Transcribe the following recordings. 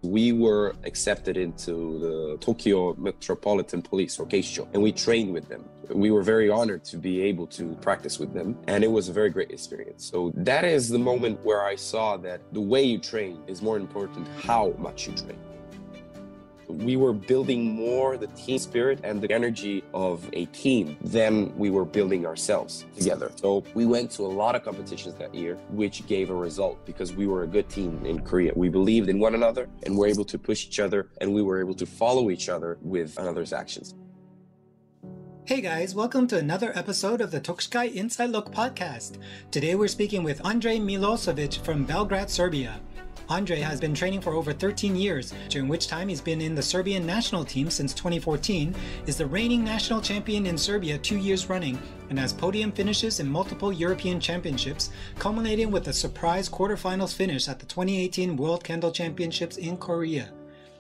We were accepted into the Tokyo Metropolitan Police, or Keisho, and we trained with them. We were very honored to be able to practice with them, and it was a very great experience. So that is the moment where I saw that the way you train is more important how much you train. We were building more the team spirit and the energy of a team than we were building ourselves together. So we went to a lot of competitions that year, which gave a result because we were a good team in Korea. We believed in one another and were able to push each other, and we were able to follow each other with another's actions. Hey guys, welcome to another episode of the Tokushikai Inside Look podcast. Today we're speaking with Andrej Milosevic from Belgrade, Serbia. Andrej has been training for over 13 years, during which time he's been in the Serbian National Team since 2014, is the reigning national champion in Serbia 2 years running, and has podium finishes in multiple European championships, culminating with a surprise quarterfinals finish at the 2018 World Kendo Championships in Korea.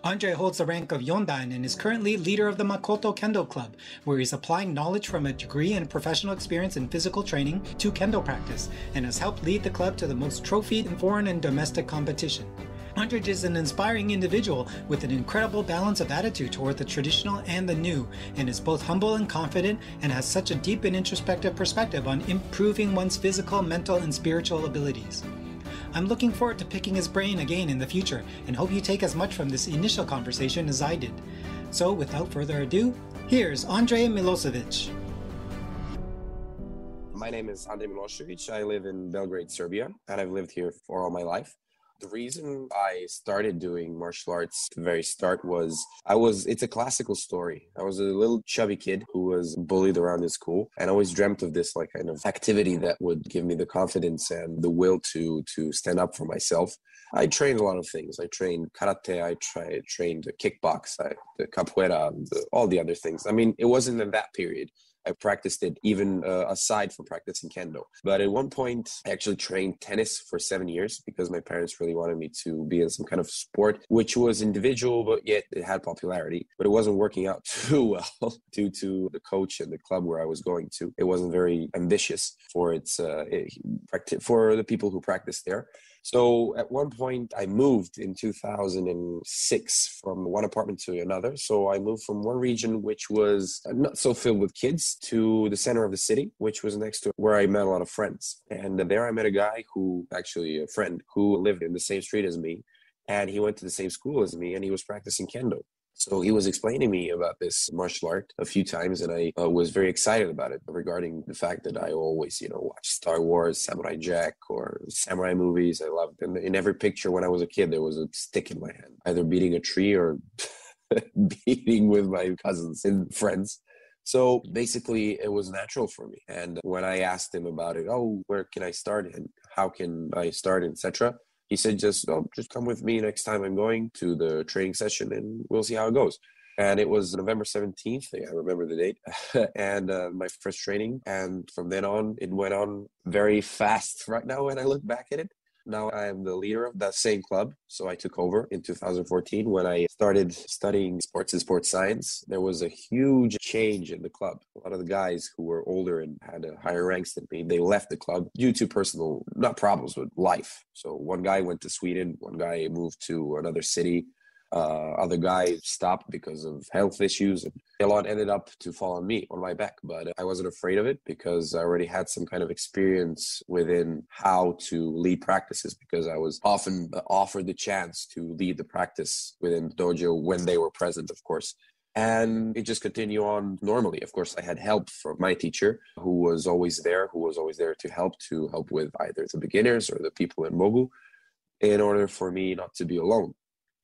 Andrej holds the rank of Yondan and is currently leader of the Makoto Kendo Club, where he's applying knowledge from a degree and professional experience in physical training to kendo practice, and has helped lead the club to the most trophied in foreign and domestic competition. Andrej is an inspiring individual with an incredible balance of attitude toward the traditional and the new, and is both humble and confident, and has such a deep and introspective perspective on improving one's physical, mental, and spiritual abilities. I'm looking forward to picking his brain again in the future, and hope you take as much from this initial conversation as I did. So without further ado, here's Andrej Milosevic. My name is Andrej Milosevic. I live in Belgrade, Serbia, and I've lived here for all my life. The reason I started doing martial arts at the very start was it's a classical story. I was a little chubby kid who was bullied around in school, and I always dreamt of this kind of activity that would give me the confidence and the will to stand up for myself. I trained a lot of things. I trained karate, I trained kickbox, the capoeira, all the other things. I mean, it wasn't in that period. I practiced it even aside from practicing kendo. But at one point, I actually trained tennis for 7 years because my parents really wanted me to be in some kind of sport, which was individual, but yet it had popularity. But it wasn't working out too well due to the coach and the club where I was going to. It wasn't very ambitious for for the people who practiced there. So at one point I moved in 2006 from one apartment to another. So I moved from one region, which was not so filled with kids, to the center of the city, which was next to where I met a lot of friends. And there I met a guy a friend who lived in the same street as me. And he went to the same school as me, and he was practicing kendo. So he was explaining to me about this martial art a few times, and I was very excited about it regarding the fact that I always, watch Star Wars, Samurai Jack, or samurai movies. I loved them. In every picture when I was a kid, there was a stick in my hand, either beating a tree or beating with my cousins and friends. So basically, it was natural for me. And when I asked him about it, where can I start and how can I start, etc., he said, just come with me next time I'm going to the training session and we'll see how it goes. And it was November 17th, I remember the date, and my first training. And from then on, it went on very fast right now when I look back at it. Now I am the leader of that same club. So I took over in 2014 when I started studying sports and sports science. There was a huge change in the club. A lot of the guys who were older and had higher ranks than me, they left the club due to personal, not problems, but life. So one guy went to Sweden, one guy moved to another city. Other guy stopped because of health issues, and a lot ended up to fall on me, on my back. But I wasn't afraid of it because I already had some kind of experience within how to lead practices, because I was often offered the chance to lead the practice within the dojo when they were present, of course. And it just continued on normally. Of course, I had help from my teacher who was always there to help with either the beginners or the people in Mogu, in order for me not to be alone.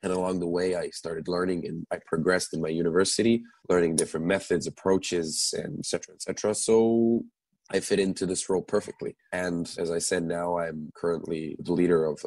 And along the way, I started learning, and I progressed in my university, learning different methods, approaches, and et cetera, et cetera. So I fit into this role perfectly. And as I said, now I'm currently the leader of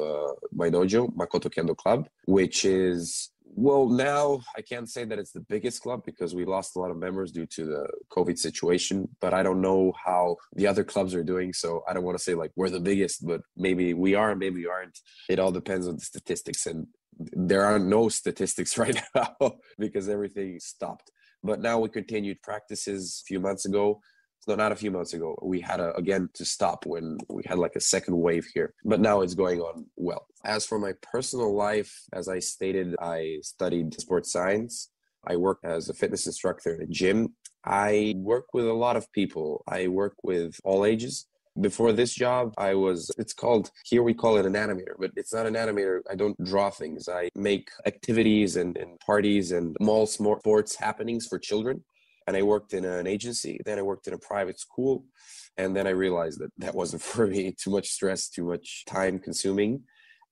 my dojo, Makoto Kendo Club, which is, well, now I can't say that it's the biggest club because we lost a lot of members due to the COVID situation, but I don't know how the other clubs are doing. So I don't want to say we're the biggest, but maybe we are, maybe we aren't. It all depends on the statistics, and there are no statistics right now because everything stopped. But now we continued practices a few months ago. So not a few months ago, we had again to stop when we had like a second wave here, but now it's going on well. As for my personal life, as I stated, I studied sports science. I work as a fitness instructor in a gym. I work with a lot of people. I work with all ages. Before this job, it's called, here we call it an animator, but it's not an animator. I don't draw things. I make activities and parties and small sports happenings for children. And I worked in an agency. Then I worked in a private school. And then I realized that that wasn't for me. Too much stress, too much time consuming.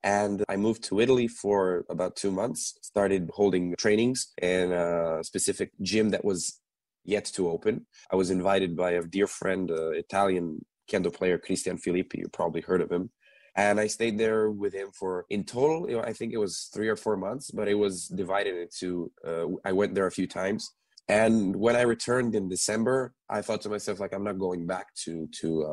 And I moved to Italy for about 2 months, started holding trainings in a specific gym that was yet to open. I was invited by a dear friend, Italian kendo player, Cristian Filippi. You probably heard of him. And I stayed there with him for, in total, I think it was 3 or 4 months, but it was divided into, I went there a few times. And when I returned in December, I thought to myself, like, I'm not going back to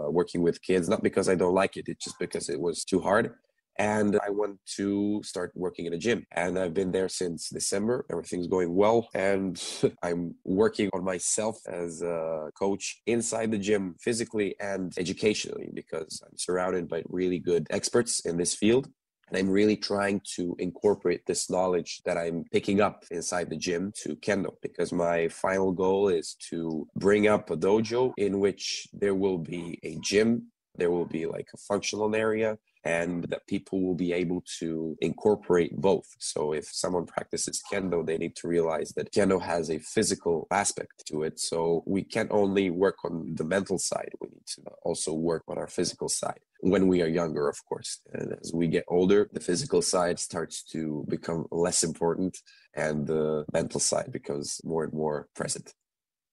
working with kids, not because I don't like it, it's just because it was too hard. And I want to start working in a gym. And I've been there since December. Everything's going well. And I'm working on myself as a coach inside the gym, physically and educationally, because I'm surrounded by really good experts in this field. And I'm really trying to incorporate this knowledge that I'm picking up inside the gym to Kendo, because my final goal is to bring up a dojo in which there will be a gym, there will be like a functional area, and that people will be able to incorporate both. So if someone practices Kendo, they need to realize that Kendo has a physical aspect to it. So we can't only work on the mental side, we need to also work on our physical side. When we are younger, of course. And as we get older, the physical side starts to become less important and the mental side becomes more and more present.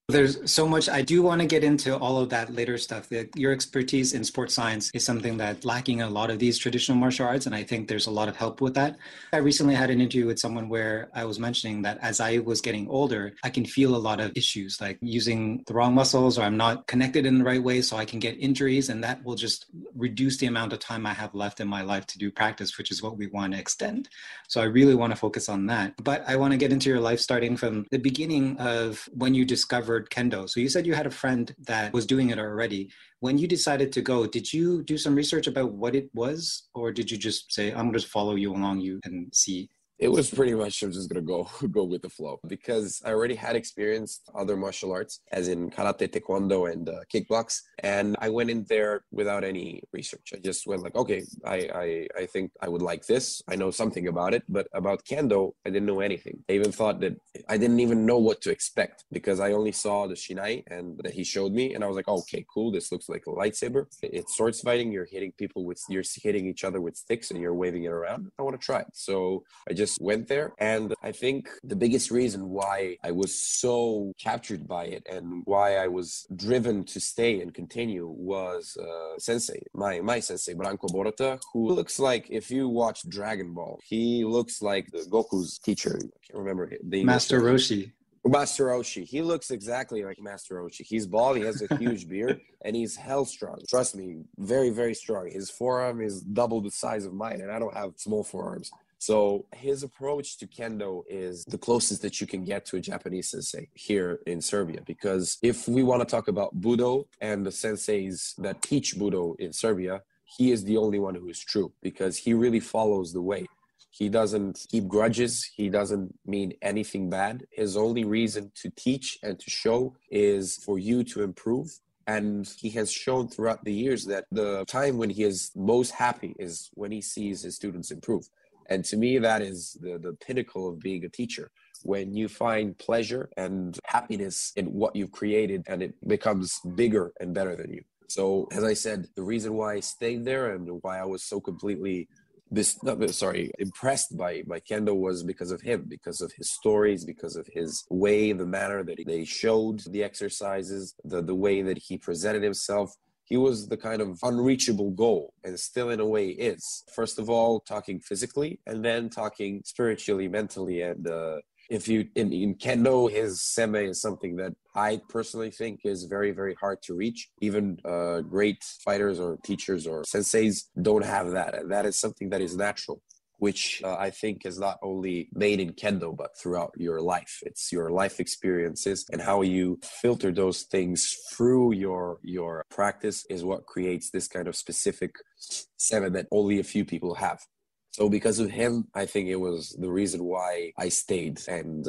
There's so much. I do want to get into all of that later stuff. Your expertise in sports science is something that's lacking in a lot of these traditional martial arts, and I think there's a lot of help with that. I recently had an interview with someone where I was mentioning that as I was getting older, I can feel a lot of issues, like using the wrong muscles, or I'm not connected in the right way, so I can get injuries, and that will just reduce the amount of time I have left in my life to do practice, which is what we want to extend. So I really want to focus on that. But I want to get into your life starting from the beginning of when you discovered Kendo. So you said you had a friend that was doing it already. When you decided to go, did you do some research about what it was, or did you just say, I'm going to follow you along and see? It was pretty much, I'm just going to go with the flow, because I already had experienced other martial arts, as in karate, taekwondo, and kickbox. And I went in there without any research. I just went like, okay, I think I would like this. I know something about it, but about Kendo, I didn't know anything. I even thought that I didn't even know what to expect, because I only saw the shinai and that he showed me. And I was like, oh, okay, cool. This looks like a lightsaber. It's swords fighting. You're hitting each other with sticks and you're waving it around. I want to try it. So I just went there. And I think the biggest reason why I was so captured by it and why I was driven to stay and continue was sensei, my sensei, Branko Borota, who looks like, if you watch Dragon Ball, he looks like the Goku's teacher. I can't remember the Master Roshi. Master Roshi. He looks exactly like Master Roshi. He's bald, he has a huge beard, and he's hell strong. Trust me, very, very strong. His forearm is double the size of mine, and I don't have small forearms. So his approach to Kendo is the closest that you can get to a Japanese sensei here in Serbia. Because if we want to talk about Budo and the senseis that teach Budo in Serbia, he is the only one who is true, because he really follows the way. He doesn't keep grudges. He doesn't mean anything bad. His only reason to teach and to show is for you to improve. And he has shown throughout the years that the time when he is most happy is when he sees his students improve. And to me, that is the pinnacle of being a teacher, when you find pleasure and happiness in what you've created and it becomes bigger and better than you. So, as I said, the reason why I stayed there and why I was so completely impressed by Kendo was because of him, because of his stories, because of his way, the manner that they showed the exercises, the way that he presented himself. He was the kind of unreachable goal, and still in a way is. First of all, talking physically, and then talking spiritually, mentally. And if you, in Kendo, his seme is something that I personally think is very, very hard to reach. Even great fighters or teachers or senseis don't have that. And that is something that is natural. which I think is not only made in Kendo, but throughout your life. It's your life experiences and how you filter those things through your practice is what creates this kind of specific seven that only a few people have. So because of him, I think it was the reason why I stayed and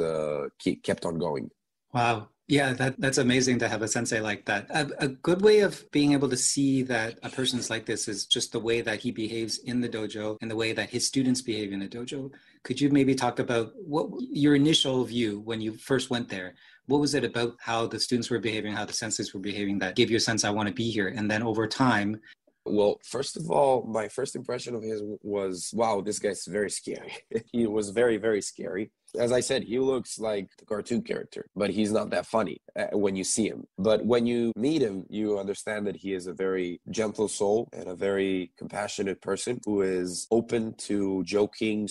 kept on going. Wow. Yeah, that's amazing to have a sensei like that. A good way of being able to see that a person's like this is just the way that he behaves in the dojo and the way that his students behave in the dojo. Could you maybe talk about what your initial view when you first went there? What was it about how the students were behaving, how the senseis were behaving that gave you a sense, I want to be here? And then over time, well, first of all, my first impression of his was, wow, this guy's very scary. He was very, very scary. As I said, he looks like the cartoon character, but he's not that funny when you see him. But when you meet him, you understand that he is a very gentle soul and a very compassionate person who is open to joking,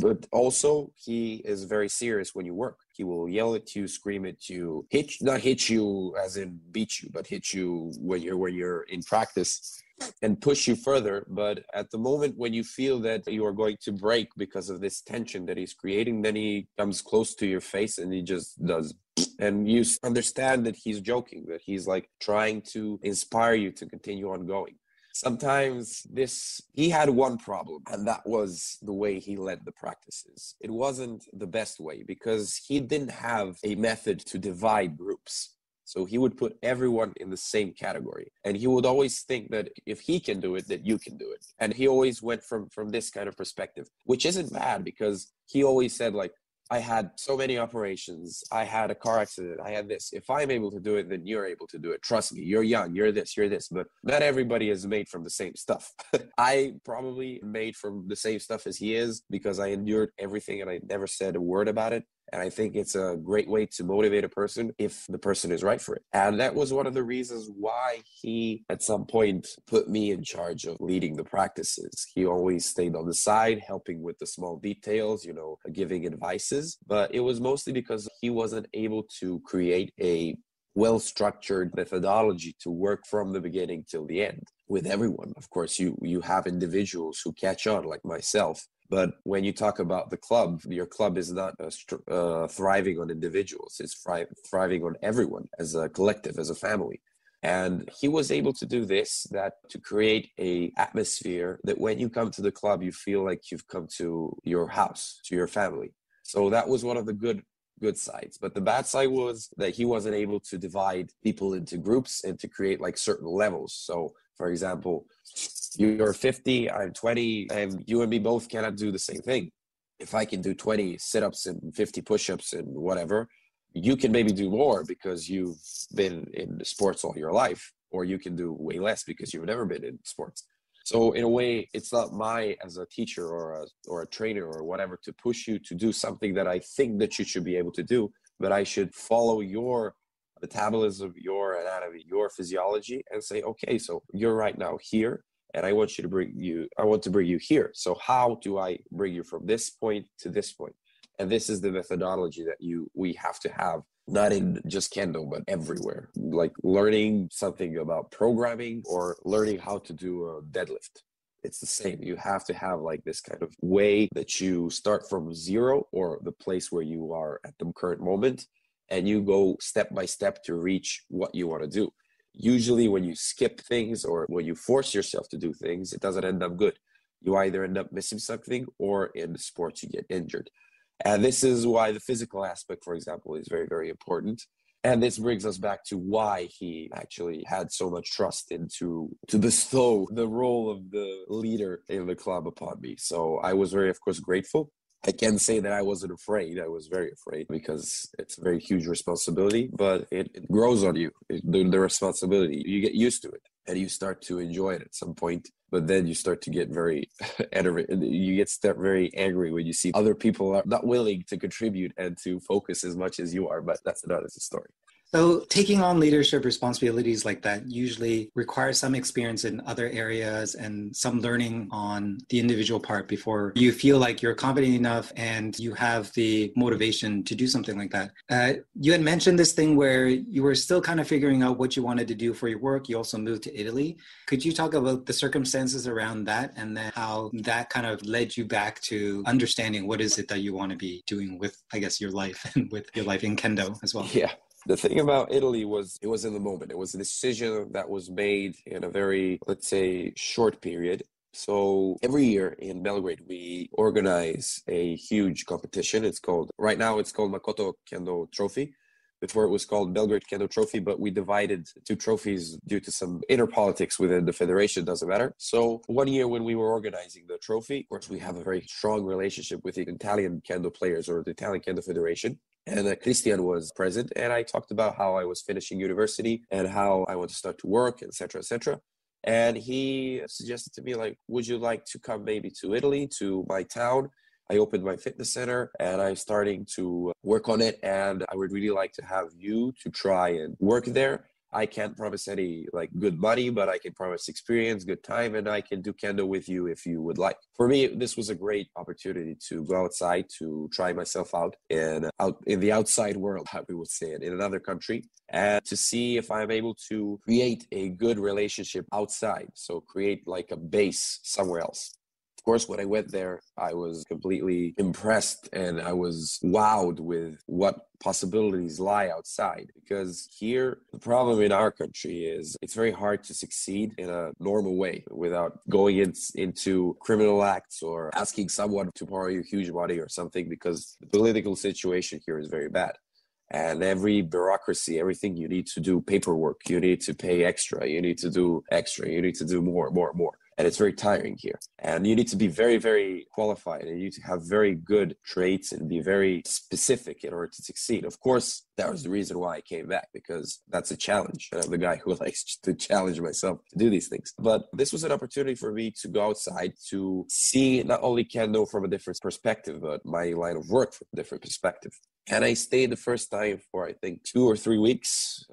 but also he is very serious when you work. He will yell at you, scream at you, not hit you as in beat you, but hit you when you're in practice and push you further. But at the moment when you feel that you are going to break because of this tension that he's creating, then he comes close to your face and he just does. And you understand that he's joking, that he's like trying to inspire you to continue on going. Sometimes he had one problem, and that was the way he led the practices. It wasn't the best way because he didn't have a method to divide groups. So he would put everyone in the same category. And he would always think that if he can do it, that you can do it. And he always went from this kind of perspective, which isn't bad because he always said, like, I had so many operations. I had a car accident. I had this. If I'm able to do it, then you're able to do it. Trust me, you're young, you're this. But not everybody is made from the same stuff. I probably made from the same stuff as he is because I endured everything and I never said a word about it. And I think it's a great way to motivate a person if the person is right for it. And that was one of the reasons why he, at some point, put me in charge of leading the practices. He always stayed on the side, helping with the small details, giving advices. But it was mostly because he wasn't able to create a well-structured methodology to work from the beginning till the end with everyone. Of course, you have individuals who catch on, like myself. But when you talk about the club, your club is not thriving on individuals. It's thriving on everyone as a collective, as a family. And he was able to do this, that to create a atmosphere that when you come to the club, you feel like you've come to your house, to your family. So that was one of the good sides. But the bad side was that he wasn't able to divide people into groups and to create like certain levels. So, for example, you're 50, I'm 20, and you and me both cannot do the same thing. If I can do 20 sit-ups and 50 push-ups and whatever, you can maybe do more because you've been in sports all your life, or you can do way less because you've never been in sports. So in a way, it's not as a teacher or a trainer or whatever to push you to do something that I think that you should be able to do, but I should follow your metabolism, your anatomy, your physiology, and say, okay, so you're right now here, and I want to bring you here. So how do I bring you from this point to this point? And this is the methodology that we have to have, not in just Kendo, but everywhere. Like learning something about programming or learning how to do a deadlift. It's the same. You have to have like this kind of way that you start from zero or the place where you are at the current moment, and you go step by step to reach what you want to do. Usually when you skip things or when you force yourself to do things, it doesn't end up good. You either end up missing something or in the sports you get injured. And this is why the physical aspect, for example, is very, very important. And this brings us back to why he actually had so much trust to bestow the role of the leader in the club upon me. So I was very, of course, grateful. I can say that I wasn't afraid. I was very afraid because it's a very huge responsibility, but it grows on you, the responsibility. You get used to it and you start to enjoy it at some point. But then you start to get very very angry when you see other people are not willing to contribute and to focus as much as you are. But that's another story. So taking on leadership responsibilities like that usually requires some experience in other areas and some learning on the individual part before you feel like you're competent enough and you have the motivation to do something like that. You had mentioned this thing where you were still kind of figuring out what you wanted to do for your work. You also moved to Italy. Could you talk about the circumstances around that and then how that kind of led you back to understanding what is it that you want to be doing with, I guess, your life and with your life in Kendo as well? Yeah. The thing about Italy was it was in the moment. It was a decision that was made in a very, let's say, short period. So every year in Belgrade, we organize a huge competition. Right now it's called Makoto Kendo Trophy. Before it was called Belgrade Kendo Trophy, but we divided two trophies due to some inner politics within the federation, doesn't matter. So one year when we were organizing the trophy, of course, we have a very strong relationship with the Italian Kendo players or the Italian Kendo Federation. And Christian was present, and I talked about how I was finishing university and how I want to start to work, etc., etc. And he suggested to me, like, would you like to come maybe to Italy, to my town? I opened my fitness center and I'm starting to work on it. And I would really like to have you to try and work there. I can't promise any like good money, but I can promise experience, good time, and I can do kendo with you if you would like. For me, this was a great opportunity to go outside, to try myself out in the outside world, how we would say it, in another country, and to see if I'm able to create a good relationship outside. So create like a base somewhere else. Of course, when I went there, I was completely impressed and I was wowed with what possibilities lie outside. Because here, the problem in our country is it's very hard to succeed in a normal way without going into criminal acts or asking someone to borrow you huge money or something, because the political situation here is very bad. And every bureaucracy, everything you need to do, paperwork, you need to pay extra, you need to do extra, you need to do more. And it's very tiring here. And you need to be very, very qualified, and you need to have very good traits and be very specific in order to succeed. Of course, that was the reason why I came back, because that's a challenge. And I'm the guy who likes to challenge myself to do these things. But this was an opportunity for me to go outside to see not only Kendo from a different perspective, but my line of work from a different perspective. And I stayed the first time for, I think, 2 or 3 weeks.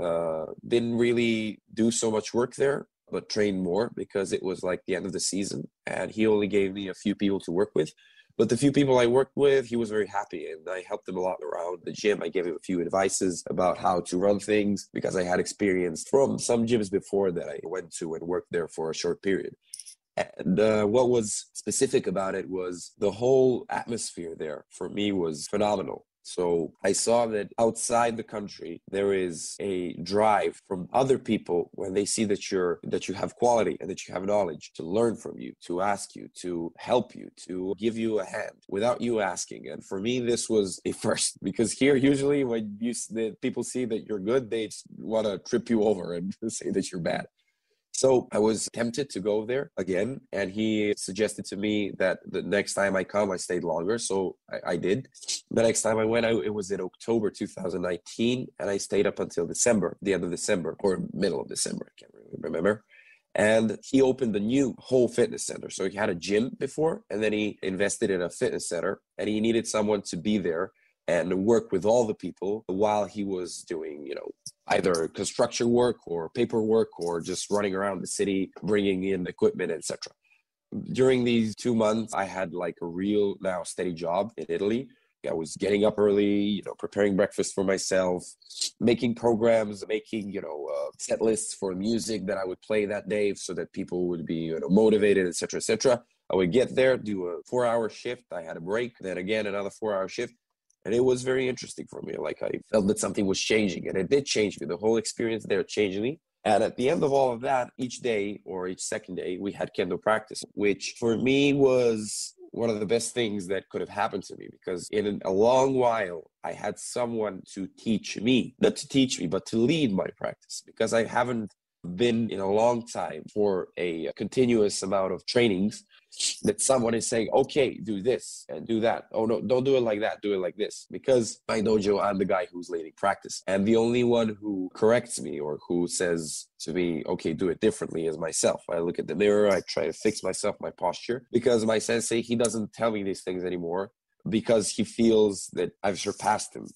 Didn't really do so much work there, but trained more because it was like the end of the season. And he only gave me a few people to work with. But the few people I worked with, he was very happy. And I helped him a lot around the gym. I gave him a few advices about how to run things because I had experience from some gyms before that I went to and worked there for a short period. And what was specific about it was the whole atmosphere there for me was phenomenal. So I saw that outside the country, there is a drive from other people when they see that you have quality and that you have knowledge to learn from you, to ask you, to help you, to give you a hand without you asking. And for me, this was a first, because here usually when the people see that you're good, they just want to trip you over and say that you're bad. So I was tempted to go there again, and he suggested to me that the next time I come, I stayed longer. So I did. The next time I went, it was in October 2019, and I stayed up until December, the end of December, or middle of December. I can't really remember. And he opened a new whole fitness center. So he had a gym before, and then he invested in a fitness center, and he needed someone to be there and work with all the people while he was doing, either construction work or paperwork or just running around the city, bringing in equipment, etc. During these 2 months, I had like a real now steady job in Italy. I was getting up early, preparing breakfast for myself, making programs, making, set lists for music that I would play that day so that people would be motivated, etc., etc. I would get there, do a 4-hour shift. I had a break, then again, another 4-hour shift. And it was very interesting for me. Like I felt that something was changing, and it did change me. The whole experience there changed me. And at the end of all of that, each day or each second day, we had Kendo practice, which for me was one of the best things that could have happened to me, because in a long while, I had someone to teach me, not to teach me, but to lead my practice, because I haven't been in a long time for a continuous amount of trainings that someone is saying, okay, do this and do that. Oh, no, don't do it like that. Do it like this. Because my dojo, I'm the guy who's leading practice. And the only one who corrects me or who says to me, okay, do it differently is myself. I look at the mirror. I try to fix myself, my posture, because my sensei, he doesn't tell me these things anymore because he feels that I've surpassed him.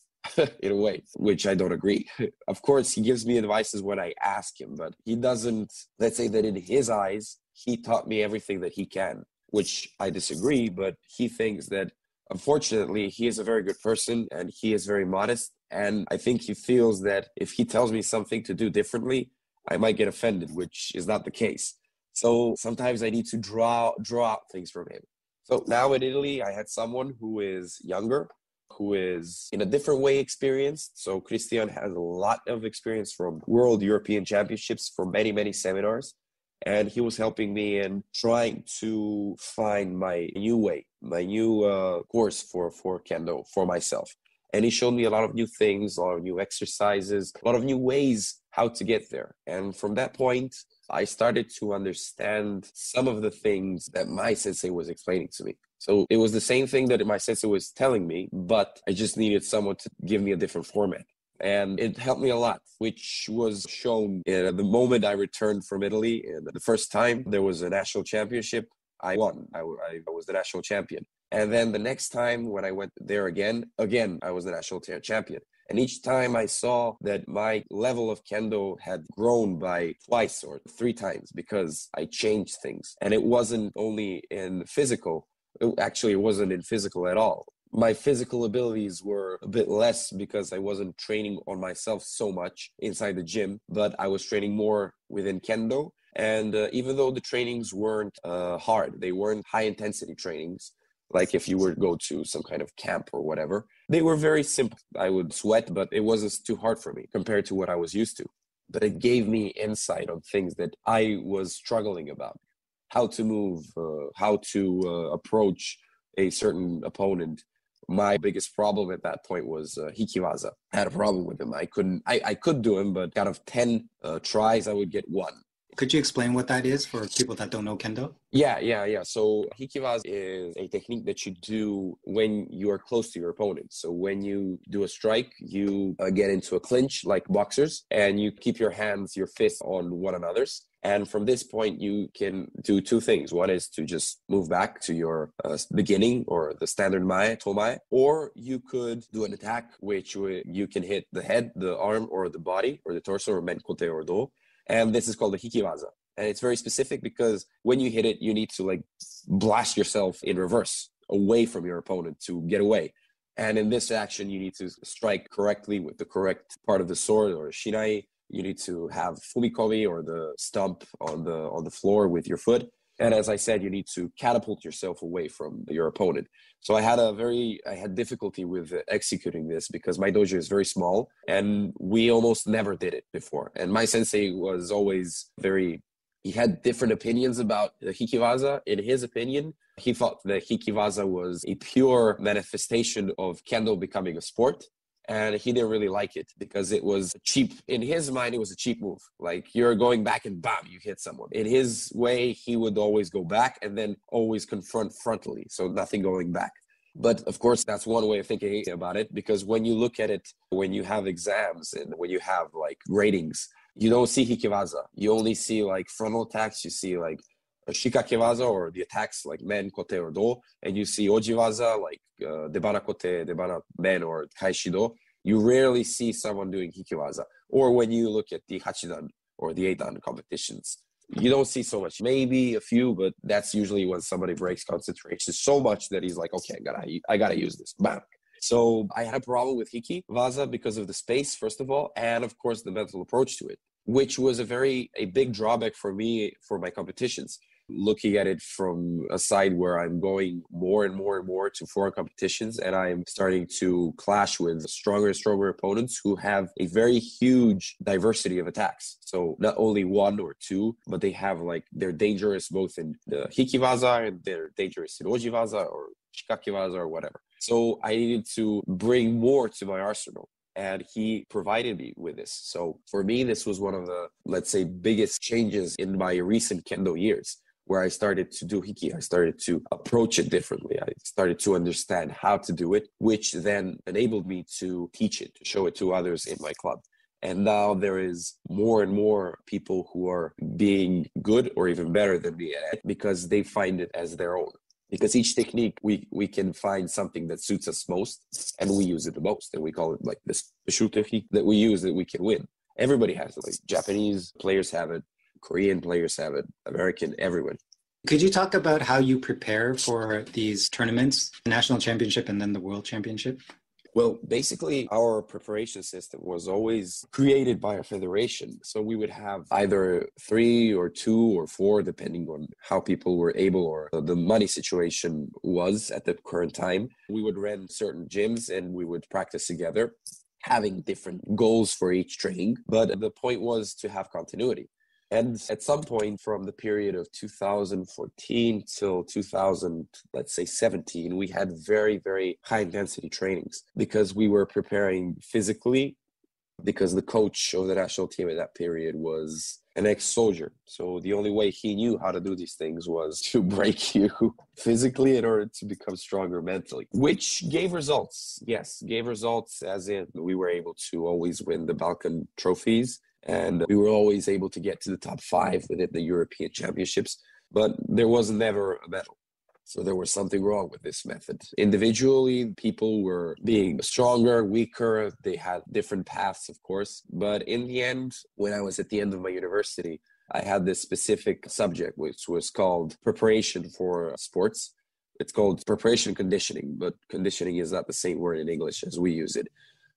in a way, which I don't agree. Of course, he gives me advices when I ask him, but he doesn't, let's say that in his eyes, he taught me everything that he can, which I disagree, but he thinks that unfortunately, he is a very good person and he is very modest. And I think he feels that if he tells me something to do differently, I might get offended, which is not the case. So sometimes I need to draw out things from him. So now in Italy, I had someone who is younger, who is in a different way experienced. So Christian has a lot of experience from World European Championships, from many, many seminars. And he was helping me in trying to find my new way, my new course for Kendo, for myself. And he showed me a lot of new things, a lot of new exercises, a lot of new ways how to get there. And from that point, I started to understand some of the things that my sensei was explaining to me. So it was the same thing that my sensei was telling me, but I just needed someone to give me a different format. And it helped me a lot, which was shown in the moment I returned from Italy. And the first time there was a national championship, I won. I was the national champion. And then the next time when I went there again, I was the national champion. And each time I saw that my level of Kendo had grown by twice or three times because I changed things. And it wasn't only in physical. Actually, it wasn't in physical at all. My physical abilities were a bit less because I wasn't training on myself so much inside the gym, but I was training more within Kendo. And even though the trainings weren't hard, they weren't high intensity trainings, like if you were to go to some kind of camp or whatever, they were very simple. I would sweat, but it wasn't too hard for me compared to what I was used to. But it gave me insight on things that I was struggling about, how to move, how to approach a certain opponent. My biggest problem at that point was Hikimasa. I had a problem with him. I could do him, but out of 10 tries, I would get one. Could you explain what that is for people that don't know Kendo? Yeah. So Hikimasa is a technique that you do when you are close to your opponent. So when you do a strike, you get into a clinch like boxers, and you keep your hands, your fists on one another's. And from this point, you can do two things. One is to just move back to your beginning or the standard mae, tomae, or you could do an attack, which you can hit the head, the arm, or the body, or the torso, or menkote, or do. And this is called the Hikimasa. And it's very specific because when you hit it, you need to like blast yourself in reverse away from your opponent to get away. And in this action, you need to strike correctly with the correct part of the sword or shinai. You need to have fumikomi or the stump on the floor with your foot. And as I said, you need to catapult yourself away from your opponent. So I had difficulty with executing this because my dojo is very small and we almost never did it before. And my sensei was always he had different opinions about the Hikimasa. In his opinion, he thought that Hikimasa was a pure manifestation of Kendo becoming a sport. And he didn't really like it because it was cheap. In his mind, it was a cheap move. Like you're going back and bam, you hit someone. In his way, he would always go back and then always confront frontally. So nothing going back. But of course, that's one way of thinking about it, because when you look at it, when you have exams and when you have like ratings, you don't see Hikimasa. You only see like frontal attacks. You see like shikakevasa or the attacks like men, kote, or do, and you see ojiwaza like debana kote, debana men, or kaishido. You rarely see someone doing Hikimasa. Or when you look at the hachidan or the eidan competitions, you don't see so much. Maybe a few, but that's usually when somebody breaks concentration so much that he's like, okay, I gotta use this. Bam. So I had a problem with Hikimasa because of the space, first of all, and of course the mental approach to it, which was a big drawback for me for my competitions. Looking at it from a side where I'm going more and more and more to foreign competitions, and I'm starting to clash with stronger and stronger opponents who have a very huge diversity of attacks. So not only one or two, but they're dangerous both in the Hikimasa and they're dangerous in Ojiwaza or Shikakiwaza or whatever. So I needed to bring more to my arsenal. And he provided me with this. So for me, this was one of the, let's say, biggest changes in my recent Kendo years, where I started to do Hiki. I started to approach it differently. I started to understand how to do it, which then enabled me to teach it, to show it to others in my club. And now there is more and more people who are being good or even better than me at it because they find it as their own. Because each technique, we can find something that suits us most, and we use it the most. And we call it like the special technique that we use that we can win. Everybody has it. Like Japanese players have it, Korean players have it, American, everyone. Could you talk about how you prepare for these tournaments, the national championship and then the world championship? Well, basically, our preparation system was always created by a federation. So we would have either 3 or 2 or 4, depending on how people were able or the money situation was at the current time. We would rent certain gyms and we would practice together, having different goals for each training. But the point was to have continuity. And at some point from the period of 2014 till 2000, let's say 17, we had very, very high intensity trainings because we were preparing physically, because the coach of the national team at that period was an ex-soldier. So the only way he knew how to do these things was to break you physically in order to become stronger mentally, which gave results. Yes, gave results as in we were able to always win the Balkan trophies. And we were always able to get to the top 5 within the European Championships, but there was never a medal. So there was something wrong with this method. Individually, people were being stronger, weaker. They had different paths, of course. But in the end, when I was at the end of my university, I had this specific subject, which was called preparation for sports. It's called preparation conditioning, but conditioning is not the same word in English as we use it.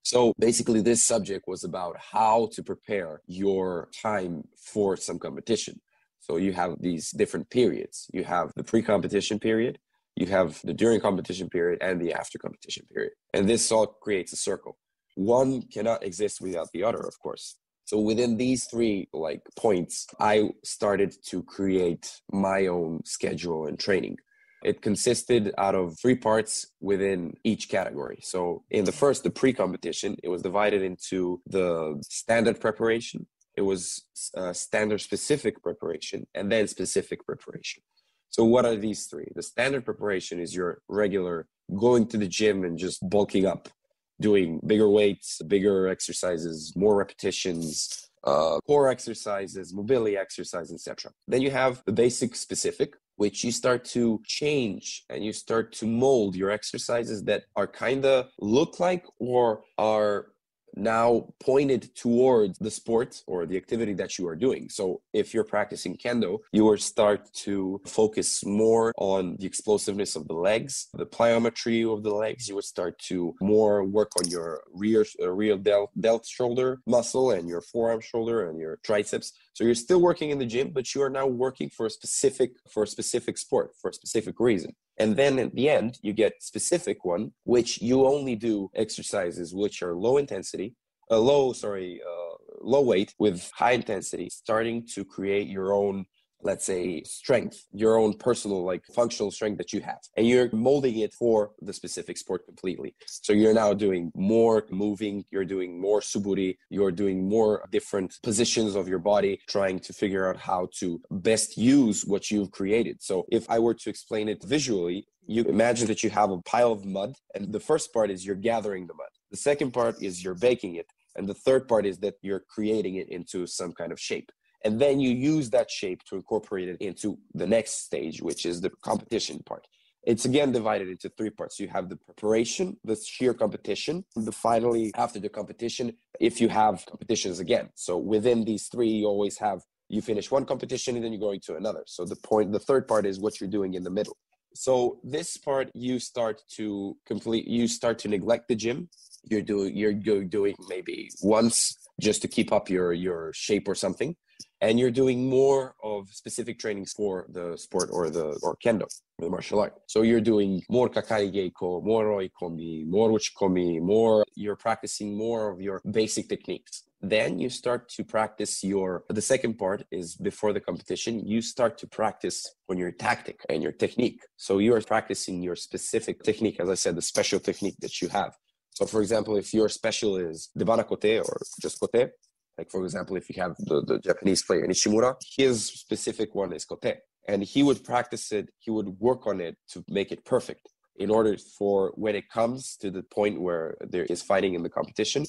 So basically, this subject was about how to prepare your time for some competition. So you have these different periods. You have the pre-competition period, you have the during competition period, and the after competition period. And this all creates a circle. One cannot exist without the other, of course. So within these 3 points, I started to create my own schedule and training. It consisted out of 3 parts within each category. So in the pre-competition, it was divided into the standard preparation. It was standard specific preparation and then specific preparation. So what are these 3? The standard preparation is your regular going to the gym and just bulking up, doing bigger weights, bigger exercises, more repetitions, core exercises, mobility exercise, etc. Then you have the basic specific, which you start to change and you start to mold your exercises that are kind of look like or are now pointed towards the sport or the activity that you are doing. So if you're practicing kendo, you will start to focus more on the explosiveness of the legs, the plyometry of the legs. You will start to more work on your rear delt shoulder muscle and your forearm shoulder and your triceps. So you're still working in the gym, but you are now working for a specific sport, for a specific reason. And then at the end, you get specific one, which you only do exercises which are low weight with high intensity, starting to create your own, let's say, strength, your own personal, functional strength that you have. And you're molding it for the specific sport completely. So you're now doing more moving, you're doing more suburi, you're doing more different positions of your body, trying to figure out how to best use what you've created. So if I were to explain it visually, you imagine that you have a pile of mud, and the first part is you're gathering the mud. The second part is you're baking it. And the third part is that you're creating it into some kind of shape. And then you use that shape to incorporate it into the next stage, which is the competition part. It's again divided into 3 parts. You have the preparation, the sheer competition, finally after the competition, if you have competitions again. So within these 3, you finish one competition and then you're going to another. So the third part is what you're doing in the middle. So this part, you start to neglect the gym. You're doing maybe once just to keep up your shape or something. And you're doing more of specific trainings for the sport or kendo, or the martial art. So you're doing more kakari geiko, more roikomi, more uchikomi, you're practicing more of your basic techniques. Then you start to practice the second part is before the competition, you start to practice on your tactic and your technique. So you are practicing your specific technique, as I said, the special technique that you have. So for example, if your special is debana kote or just kote, like for example, if you have the Japanese player Nishimura, his specific one is kote. And he would practice it, he would work on it to make it perfect in order for when it comes to the point where there is fighting in the competition,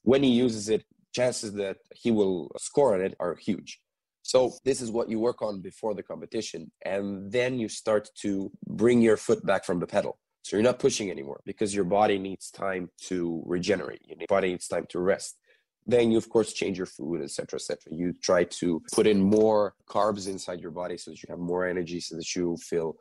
when he uses it, chances that he will score on it are huge. So this is what you work on before the competition. And then you start to bring your foot back from the pedal. So you're not pushing anymore because your body needs time to regenerate. Your body needs time to rest. Then you, of course, change your food, etc., etc. You try to put in more carbs inside your body so that you have more energy, so that you feel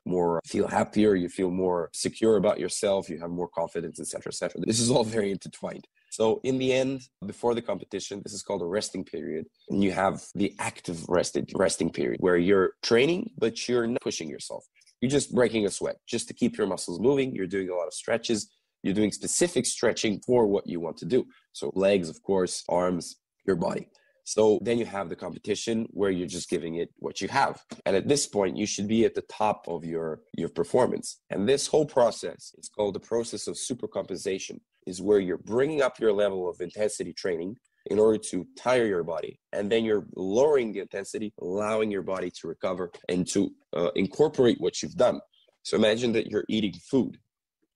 happier, you feel more secure about yourself, you have more confidence, etc., etc. This is all very intertwined. So in the end, before the competition, this is called a resting period. And you have the active resting period where you're training, but you're not pushing yourself. You're just breaking a sweat just to keep your muscles moving. You're doing a lot of stretches. You're doing specific stretching for what you want to do. So legs, of course, arms, your body. So then you have the competition where you're just giving it what you have. And at this point, you should be at the top of your performance. And this whole process is called the process of supercompensation, is where you're bringing up your level of intensity training in order to tire your body. And then you're lowering the intensity, allowing your body to recover and to incorporate what you've done. So imagine that you're eating food.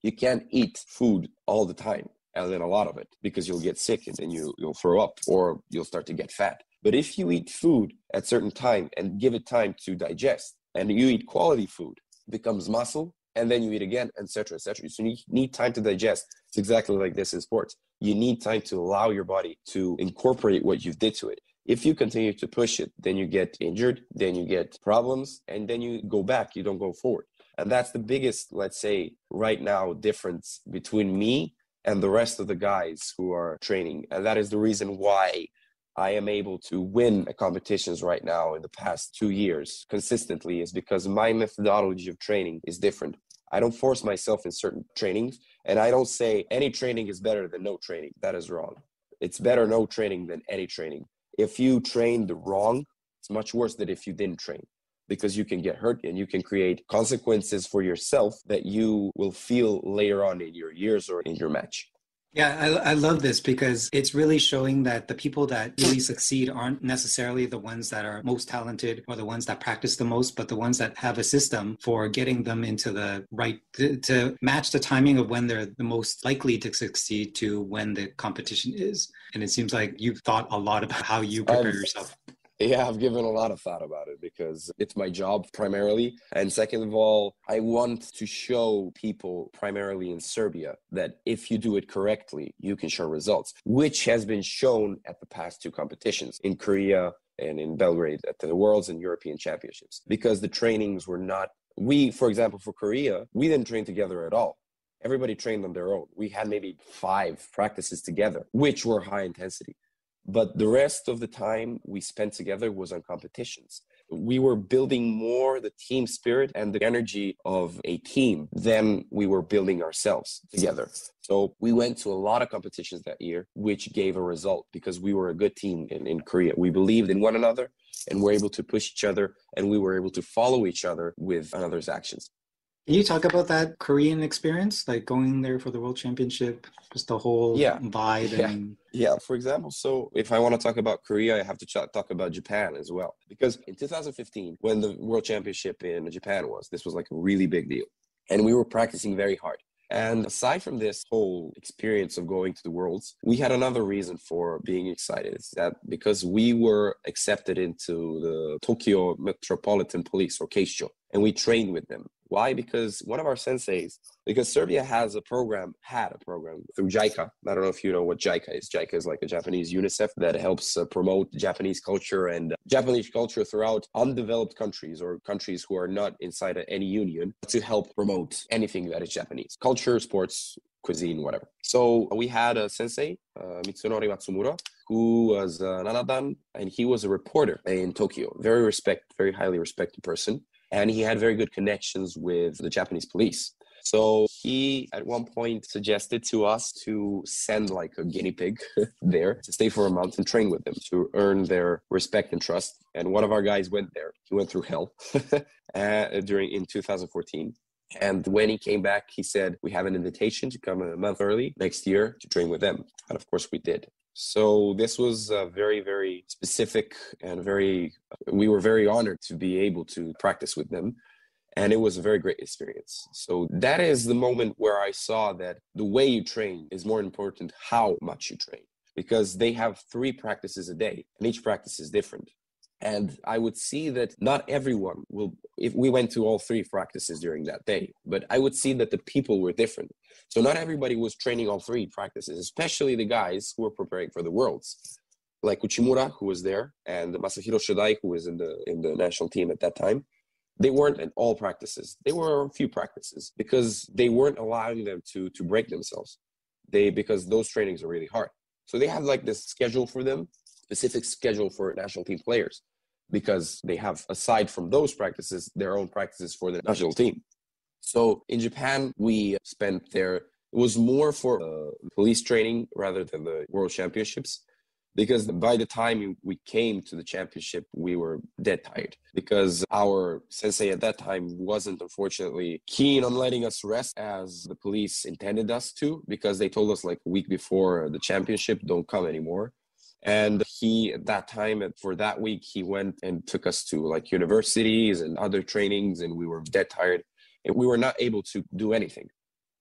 You can't eat food all the time, and then a lot of it, because you'll get sick and then you'll throw up or you'll start to get fat. But if you eat food at certain time and give it time to digest, and you eat quality food, it becomes muscle, and then you eat again, etc., etc. So you need time to digest. It's exactly like this in sports. You need time to allow your body to incorporate what you did to it. If you continue to push it, then you get injured, then you get problems, and then you go back, you don't go forward. And that's the biggest, let's say, right now difference between me and the rest of the guys who are training. And that is the reason why I am able to win competitions right now in the past 2 years consistently, is because my methodology of training is different. I don't force myself in certain trainings, and I don't say any training is better than no training. That is wrong. It's better no training than any training. If you train the wrong, it's much worse than if you didn't train, because you can get hurt and you can create consequences for yourself that you will feel later on in your years or in your match. Yeah, I love this because it's really showing that the people that really succeed aren't necessarily the ones that are most talented or the ones that practice the most, but the ones that have a system for getting them into the right, to match the timing of when they're the most likely to succeed to when the competition is. And it seems like you've thought a lot about how you prepare yourself. Yeah, I've given a lot of thought about it because it's my job primarily. And second of all, I want to show people primarily in Serbia that if you do it correctly, you can show results, which has been shown at the past 2 competitions in Korea and in Belgrade at the Worlds and European Championships, because the trainings were not, for example, for Korea, we didn't train together at all. Everybody trained on their own. We had maybe 5 practices together, which were high intensity. But the rest of the time we spent together was on competitions. We were building more the team spirit and the energy of a team than we were building ourselves together. So we went to a lot of competitions that year, which gave a result because we were a good team in Korea. We believed in one another and were able to push each other, and we were able to follow each other with another's actions. Can you talk about that Korean experience, like going there for the World Championship, just the whole vibe? Yeah, for example, so if I want to talk about Korea, I have to talk about Japan as well. Because in 2015, when the World Championship in Japan this was like a really big deal. And we were practicing very hard. And aside from this whole experience of going to the Worlds, we had another reason for being excited. It's that because we were accepted into the Tokyo Metropolitan Police, or Keisho, and we trained with them. Why? Because one of our senseis, because Serbia had a program through JICA. I don't know if you know what JICA is. JICA is like a Japanese UNICEF that helps promote Japanese culture and Japanese culture throughout undeveloped countries or countries who are not inside any union, to help promote anything that is Japanese. Culture, sports, cuisine, whatever. So we had a sensei, Mitsunori Matsumura, who was an Anadan, and he was a reporter in Tokyo. Very highly respected person. And he had very good connections with the Japanese police. So he, at one point, suggested to us to send like a guinea pig there to stay for a month and train with them to earn their respect and trust. And one of our guys went there. He went through hell in 2014. And when he came back, he said, we have an invitation to come a month early next year to train with them. And of course we did. So this was very, very specific and we were very honored to be able to practice with them. And it was a very great experience. So that is the moment where I saw that the way you train is more important how much you train, because they have 3 practices a day and each practice is different. And I would see that not everyone will, if we went to all 3 practices during that day, but I would see that the people were different. So not everybody was training all 3 practices, especially the guys who were preparing for the Worlds, like Uchimura, who was there, and Masahiro Shadai, who was in the national team at that time. They weren't in all practices. They were a few practices because they weren't allowing them to break themselves. Because those trainings are really hard. So they have like this schedule for them, specific schedule for national team players, because they have, aside from those practices, their own practices for the national team. So in Japan, we spent there, it was more for police training rather than the World Championships, because by the time we came to the championship, we were dead tired because our sensei at that time wasn't, unfortunately, keen on letting us rest as the police intended us to, because they told us like a week before the championship, don't come anymore. And he, at that time, for that week, he went and took us to like universities and other trainings, and we were dead tired and we were not able to do anything.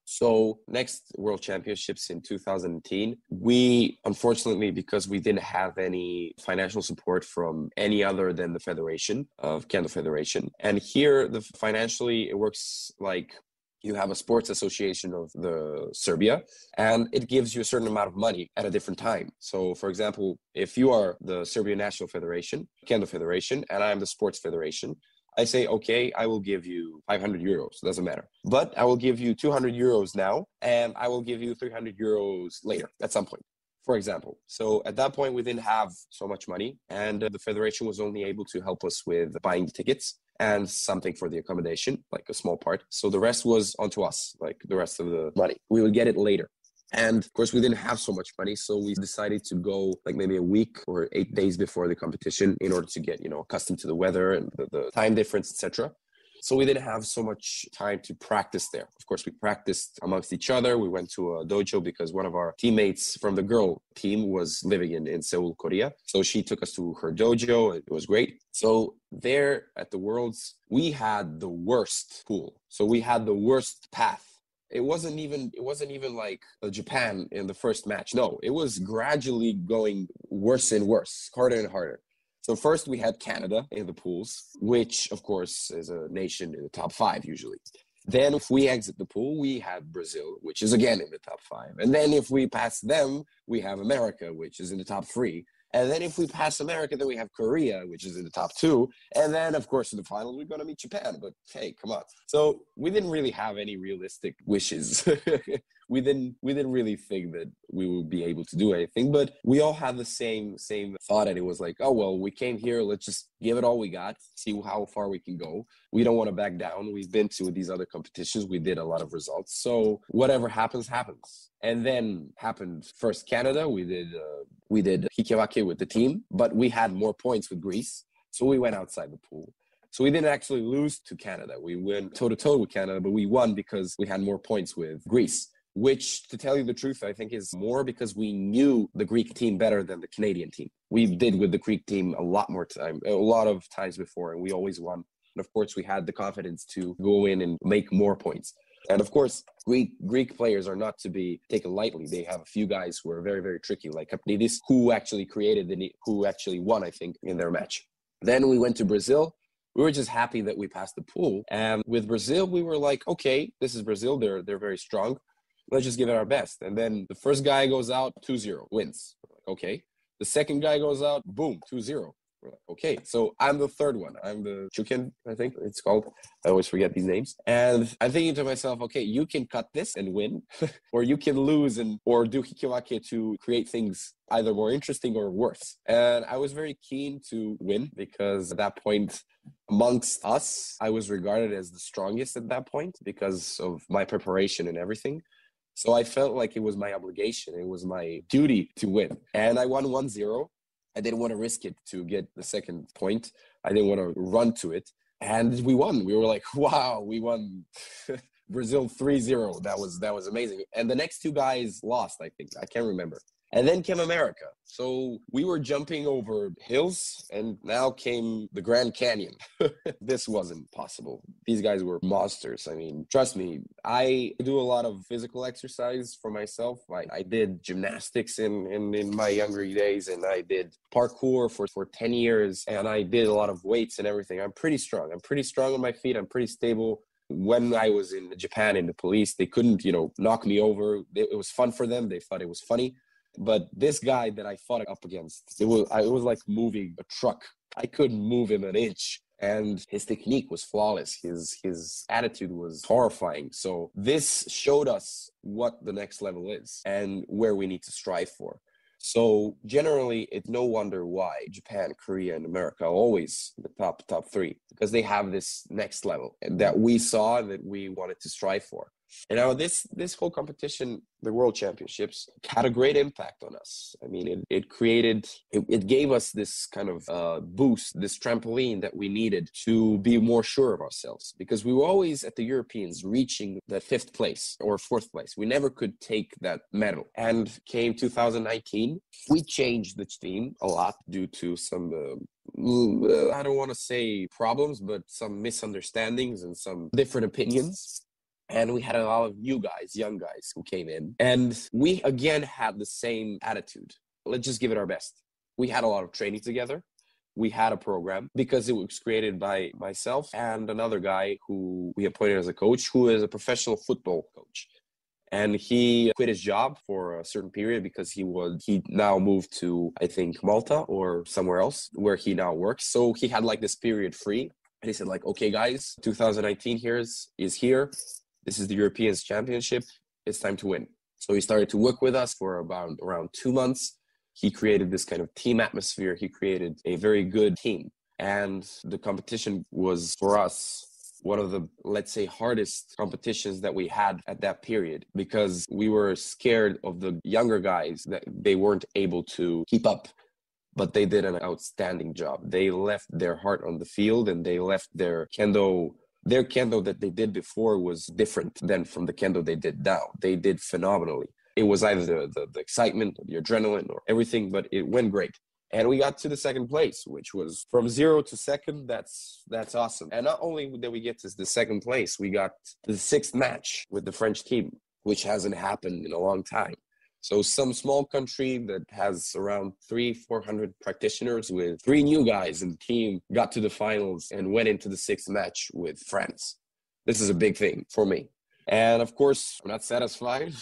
So next World Championships in 2010, we, unfortunately, because we didn't have any financial support from any other than the Federation of Kendo Federation. And here, financially, it works like you have a sports association of the Serbia, and it gives you a certain amount of money at a different time. So, for example, if you are the Serbian National Federation, Kendo Federation, and I am the Sports Federation, I say, okay, I will give you 500 euros, doesn't matter. But I will give you 200 euros now, and I will give you 300 euros later at some point, for example. So at that point, we didn't have so much money, and the Federation was only able to help us with buying the tickets and something for the accommodation, like a small part. So the rest was onto us, like the rest of the money. We would get it later. And of course, we didn't have so much money, so we decided to go like maybe a week or 8 days before the competition in order to get, accustomed to the weather and the time difference, etc. So we didn't have so much time to practice there. Of course, we practiced amongst each other. We went to a dojo because one of our teammates from the girl team was living in Seoul, Korea. So she took us to her dojo. It was great. So there at the Worlds, we had the worst pool. So we had the worst path. It wasn't even like Japan in the first match. No, it was gradually going worse and worse, harder and harder. So first we had Canada in the pools, which of course is a nation in the top 5 usually. Then if we exit the pool, we have Brazil, which is again in the top 5. And then if we pass them, we have America, which is in the top 3. And then if we pass America, then we have Korea, which is in the top 2. And then, of course, in the finals, we're going to meet Japan. But hey, come on. So we didn't really have any realistic wishes. we didn't really think that we would be able to do anything. But we all had the same thought. And it was like, oh, well, we came here. Let's just give it all we got, see how far we can go. We don't want to back down. We've been to these other competitions. We did a lot of results. So whatever happens, happens. And then happened first Canada. We did Hikimasa with the team, but we had more points with Greece. So we went outside the pool. So we didn't actually lose to Canada. We went toe-to-toe with Canada, but we won because we had more points with Greece, which, to tell you the truth, I think is more because we knew the Greek team better than the Canadian team. We did with the Greek team a lot of times before, and we always won. And of course, we had the confidence to go in and make more points. And of course, Greek players are not to be taken lightly. They have a few guys who are very, very tricky, like Kapnidis, who actually won, I think, in their match. Then we went to Brazil. We were just happy that we passed the pool. And with Brazil, we were like, okay, this is Brazil. They're very strong. Let's just give it our best. And then the first guy goes out, 2-0, wins. Okay. The second guy goes out, boom, 2-0. We're like, okay, so I'm the third one. I'm the Chukin, I think it's called. I always forget these names. And I'm thinking to myself, okay, you can cut this and win, or you can lose or do Hikimasa to create things either more interesting or worse. And I was very keen to win because at that point, amongst us, I was regarded as the strongest at that point because of my preparation and everything. So I felt like it was my obligation. It was my duty to win. And I won 1-0. I didn't want to risk it to get the second point. I didn't want to run to it. And we won. We were like, wow, we won. Brazil 3-0. That was amazing. And the next two guys lost, I think. I can't remember. And then came America. So we were jumping over hills, and now came the Grand Canyon. This wasn't possible. These guys were monsters. I mean, trust me, I do a lot of physical exercise for myself. I did gymnastics in my younger days, and I did parkour for 10 years, and I did a lot of weights and everything. I'm pretty strong. I'm pretty strong on my feet. I'm pretty stable. When I was in Japan in the police, they couldn't, knock me over. It was fun for them. They thought it was funny. But this guy that I fought up against, it was like moving a truck. I couldn't move him an inch. And his technique was flawless. His attitude was horrifying. So this showed us what the next level is and where we need to strive for. So generally, it's no wonder why Japan, Korea, and America are always the top three, because they have this next level that we saw and that we wanted to strive for. And now this whole competition, the World Championships, had a great impact on us. I mean, it gave us this kind of boost, this trampoline that we needed to be more sure of ourselves, because we were always at the Europeans reaching the 5th place or 4th place. We never could take that medal. And came 2019, we changed the team a lot due to some I don't want to say problems, but some misunderstandings and some different opinions. And we had a lot of new guys, young guys who came in. And we, again, had the same attitude. Let's just give it our best. We had a lot of training together. We had a program because it was created by myself and another guy who we appointed as a coach, who is a professional football coach. And he quit his job for a certain period because he now moved to, I think, Malta or somewhere else where he now works. So he had like this period free. And he said like, okay, guys, 2019 is here. This is the European Championship. It's time to win. So he started to work with us for around 2 months. He created this kind of team atmosphere. He created a very good team. And the competition was, for us, one of the, let's say, hardest competitions that we had at that period, because we were scared of the younger guys that they weren't able to keep up. But they did an outstanding job. They left their heart on the field, and they left their kendo that they did before was different than from the kendo they did now. They did phenomenally. It was either the excitement, or the adrenaline, or everything, but it went great. And we got to the 2nd place, which was from 0 to 2nd. That's awesome. And not only did we get to the 2nd place, we got the 6th match with the French team, which hasn't happened in a long time. So some small country that has around 300-400 practitioners with 3 new guys in the team got to the finals and went into the 6th match with France. This is a big thing for me. And of course, I'm not satisfied.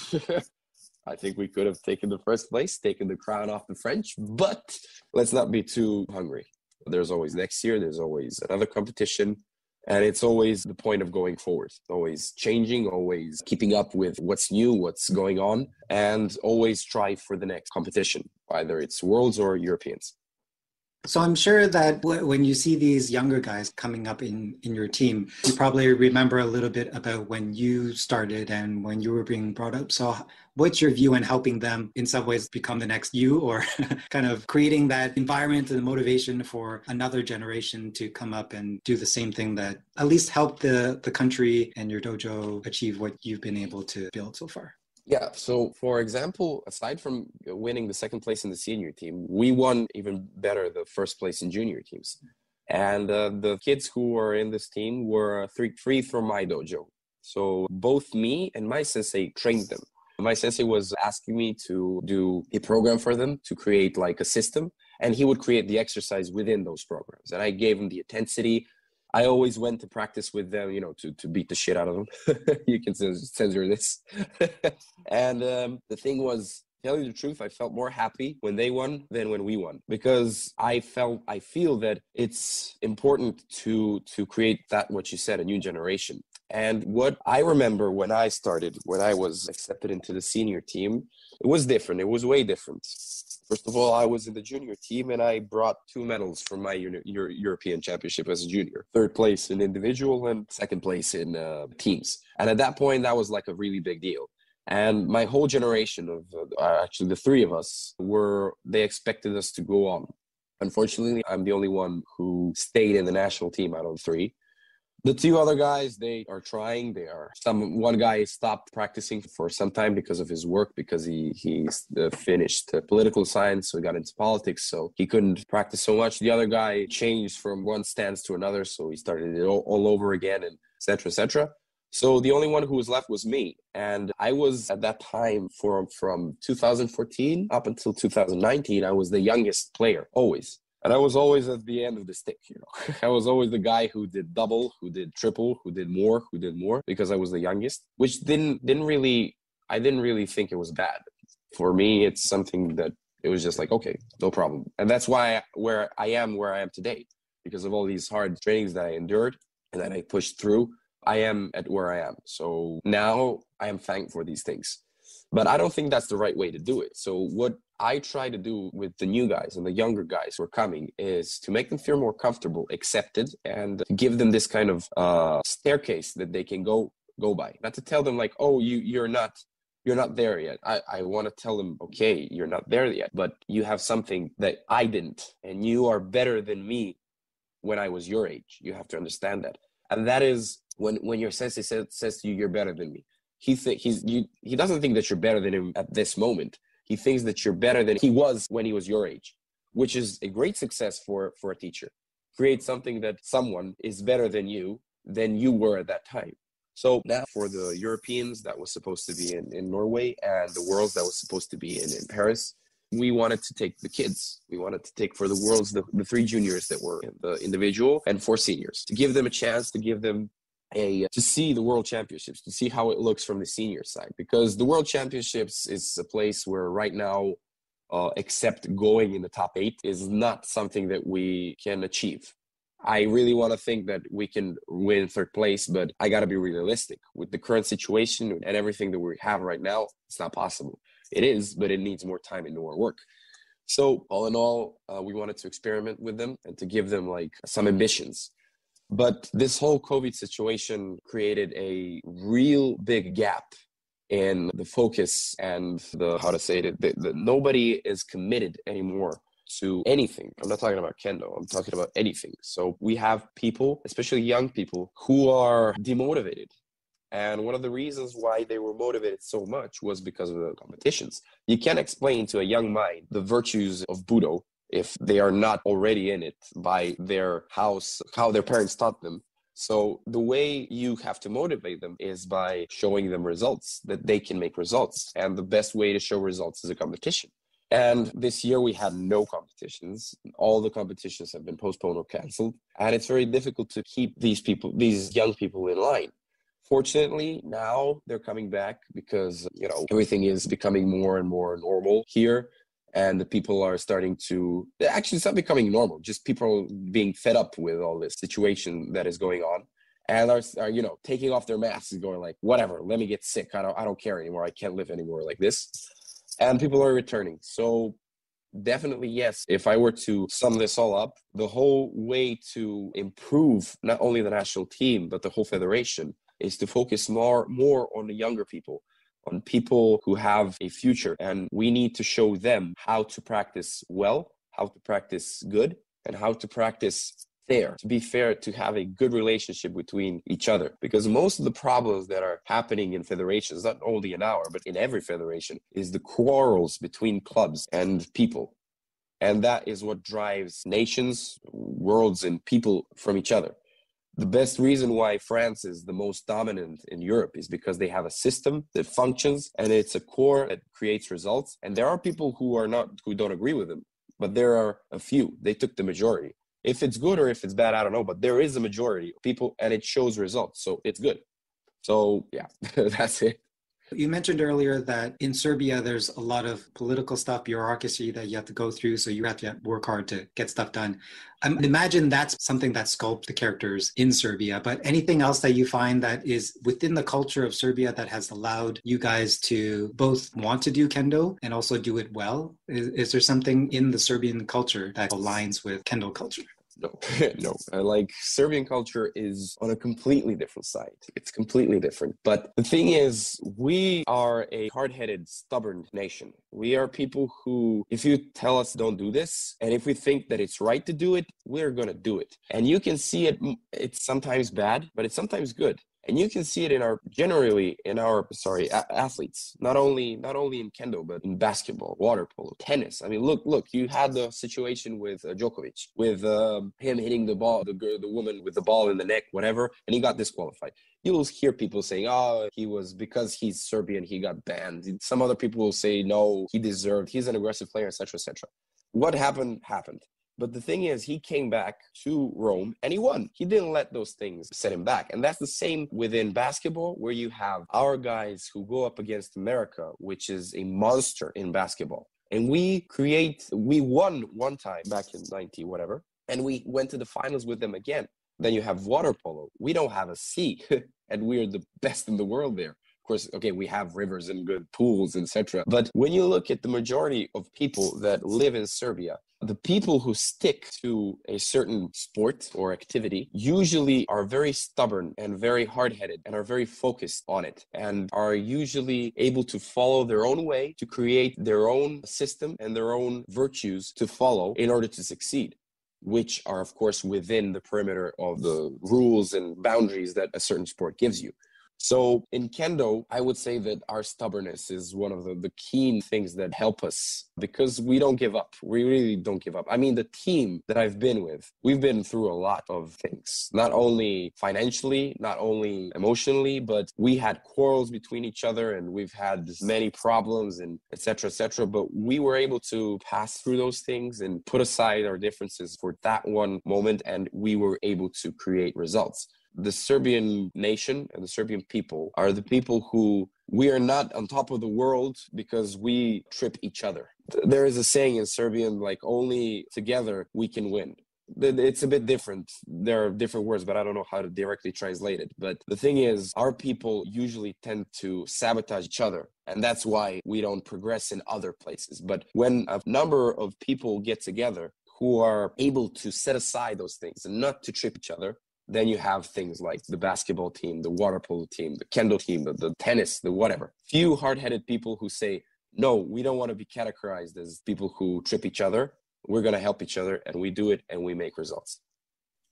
I think we could have taken the 1st place, taken the crown off the French, but let's not be too hungry. There's always next year, there's always another competition. And it's always the point of going forward, always changing, always keeping up with what's new, what's going on, and always strive for the next competition, either it's Worlds or Europeans. So I'm sure that when you see these younger guys coming up in your team, you probably remember a little bit about when you started and when you were being brought up. So what's your view on helping them in some ways become the next you, or kind of creating that environment and motivation for another generation to come up and do the same thing that at least help the country and your dojo achieve what you've been able to build so far? Yeah, so for example, aside from winning the 2nd place in the senior team, we won even better the 1st place in junior teams. And the kids who were in this team were three from my dojo. So both me and my sensei trained them. My sensei was asking me to do a program for them, to create like a system, and he would create the exercise within those programs. And I gave him the intensity. I always went to practice with them, to beat the shit out of them. You can censor this. And the thing was, tell you the truth, I felt more happy when they won than when we won, because I feel that it's important to create that, what you said, a new generation. And what I remember when I was accepted into the senior team, it was different. It was way different. First of all, I was in the junior team, and I brought 2 medals from my European Championship as a junior. 3rd place in individual and 2nd place in teams. And at that point, that was like a really big deal. And my whole generation of, actually the 3 of us, they expected us to go on. Unfortunately, I'm the only one who stayed in the national team out of 3. The two other guys, they are trying. One guy stopped practicing for some time because of his work, because he finished political science, so he got into politics, so he couldn't practice so much. The other guy changed from one stance to another, so he started it all over again, and et cetera, et cetera. So the only one who was left was me. And I was at that time, from 2014 up until 2019, I was the youngest player, always. And I was always at the end of the stick, I was always the guy who did double, who did triple, who did more, because I was the youngest, which I didn't really think it was bad. For me, it's something that it was just like, okay, no problem. And that's why where I am today, because of all these hard trainings that I endured and that I pushed through, I am at where I am. So now I am thankful for these things. But I don't think that's the right way to do it. So what I try to do with the new guys and the younger guys who are coming is to make them feel more comfortable, accepted, and give them this kind of staircase that they can go by. Not to tell them like, oh, you're not there yet. I want to tell them, okay, you're not there yet, but you have something that I didn't, and you are better than me when I was your age. You have to understand that. And that is when your sensei says to you, you're better than me. He doesn't think that you're better than him at this moment. He thinks that you're better than he was when he was your age, which is a great success for a teacher. Create something that someone is better than you were at that time. So now for the Europeans, that was supposed to be in Norway, and the Worlds that was supposed to be in Paris, we wanted to take the kids. We wanted to take for the Worlds the 3 juniors that were in the individual and 4 seniors, to give them a chance, to give them to see the World Championships, to see how it looks from the senior side. Because the World Championships is a place where right now, except going in the top 8, is not something that we can achieve. I really want to think that we can win 3rd place, but I got to be realistic. With the current situation and everything that we have right now, it's not possible. It is, but it needs more time and more work. So all in all, we wanted to experiment with them and to give them like some ambitions. But this whole COVID situation created a real big gap in the focus and nobody is committed anymore to anything. I'm not talking about kendo, I'm talking about anything. So we have people, especially young people, who are demotivated. And one of the reasons why they were motivated so much was because of the competitions. You can't explain to a young mind the virtues of Budo if they are not already in it by their house, how their parents taught them. So the way you have to motivate them is by showing them results, that they can make results. And the best way to show results is a competition. And this year we had no competitions. All the competitions have been postponed or canceled. And it's very difficult to keep these young people in line. Fortunately, now they're coming back because, everything is becoming more and more normal here. And the people are starting to, actually it's not becoming normal, just people being fed up with all this situation that is going on and are taking off their masks and going like, whatever, let me get sick. I don't care anymore. I can't live anymore like this. And people are returning. So definitely, yes, if I were to sum this all up, the whole way to improve not only the national team, but the whole federation is to focus more on the younger people, on people who have a future. And we need to show them how to practice well, how to practice good, and how to practice fair, to be fair, to have a good relationship between each other. Because most of the problems that are happening in federations, not only in our, but in every federation, is the quarrels between clubs and people. And that is what drives nations, worlds, and people from each other. The best reason why France is the most dominant in Europe is because they have a system that functions and it's a core that creates results. And there are people who don't agree with them, but there are a few. They took the majority. If it's good or if it's bad, I don't know, but there is a majority of people and it shows results. So it's good. So yeah, that's it. You mentioned earlier that in Serbia, there's a lot of political stuff, bureaucracy that you have to go through. So you have to work hard to get stuff done. I imagine that's something that sculpts the characters in Serbia. But anything else that you find that is within the culture of Serbia that has allowed you guys to both want to do kendo and also do it well? Is there something in the Serbian culture that aligns with kendo culture? No, no. Like Serbian culture is on a completely different side. It's completely different. But the thing is, we are a hard-headed, stubborn nation. We are people who, if you tell us don't do this, and if we think that it's right to do it, we're going to do it. And you can see it, it's sometimes bad, but it's sometimes good. And you can see it in our athletes, not only in kendo, but in basketball, water polo, tennis. I mean, look, you had the situation with Djokovic, with him hitting the ball, the woman with the ball in the neck, whatever, and he got disqualified. You'll hear people saying, oh, because he's Serbian, he got banned. Some other people will say, no, he deserved, he's an aggressive player, etc., etc. What happened. But the thing is, he came back to Rome and he won. He didn't let those things set him back. And that's the same within basketball, where you have our guys who go up against America, which is a monster in basketball. And we won one time back in 90, whatever. And we went to the finals with them again. Then you have water polo. We don't have a sea. And we're the best in the world there. Of course, okay, we have rivers and good pools, etc. But when you look at the majority of people that live in Serbia, the people who stick to a certain sport or activity usually are very stubborn and very hard-headed and are very focused on it and are usually able to follow their own way, to create their own system and their own virtues to follow in order to succeed, which are, of course, within the perimeter of the rules and boundaries that a certain sport gives you. So in Kendo, I would say that our stubbornness is one of the key things that help us, because we don't give up. We really don't give up. I mean, the team that I've been with, we've been through a lot of things, not only financially, not only emotionally, but we had quarrels between each other and we've had many problems and et cetera, but we were able to pass through those things and put aside our differences for that one moment, and we were able to create results. The Serbian nation and the Serbian people are the people who we are not on top of the world because we trip each other. There is a saying in Serbian, like, only together we can win. It's a bit different. There are different words, but I don't know how to directly translate it. But the thing is, our people usually tend to sabotage each other. And that's why we don't progress in other places. But when a number of people get together who are able to set aside those things and not to trip each other, then you have things like the basketball team, the water polo team, the kendo team, the tennis, the whatever. Few hard-headed people who say, no, we don't want to be categorized as people who trip each other. We're going to help each other, and we do it, and we make results.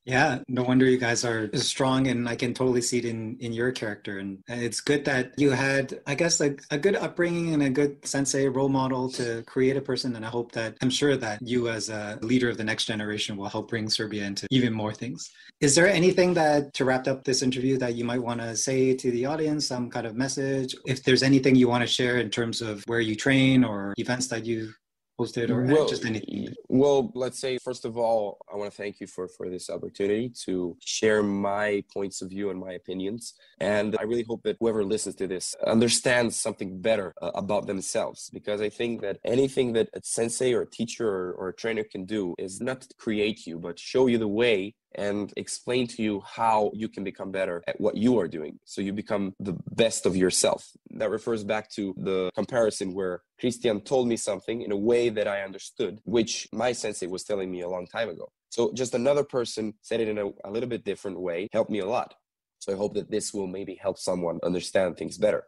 Yeah, no wonder you guys are strong, and I can totally see it in your character. And it's good that you had, I guess, like a good upbringing and a good sensei role model to create a person. And I'm sure that you as a leader of the next generation will help bring Serbia into even more things. Is there anything that, to wrap up this interview, that you might want to say to the audience, some kind of message? If there's anything you want to share in terms of where you train or events that you've hosted, or just anything? Well, let's say, first of all, I want to thank you for this opportunity to share my points of view and my opinions. And I really hope that whoever listens to this understands something better about themselves, because I think that anything that a sensei or a teacher or a trainer can do is not to create you, but show you the way and explain to you how you can become better at what you are doing, so you become the best of yourself. That refers back to the comparison where Christian told me something in a way that I understood, which my sensei was telling me a long time ago. So just another person said it in a little bit different way, helped me a lot. So I hope that this will maybe help someone understand things better.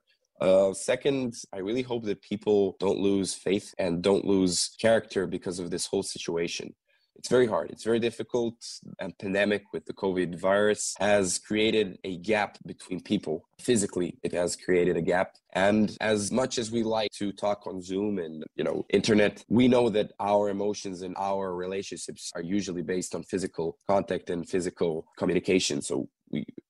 Second, I really hope that people don't lose faith and don't lose character because of this whole situation. It's very hard. It's very difficult. And pandemic with the COVID virus has created a gap between people. Physically, it has created a gap. And as much as we like to talk on Zoom and, internet, we know that our emotions and our relationships are usually based on physical contact and physical communication. So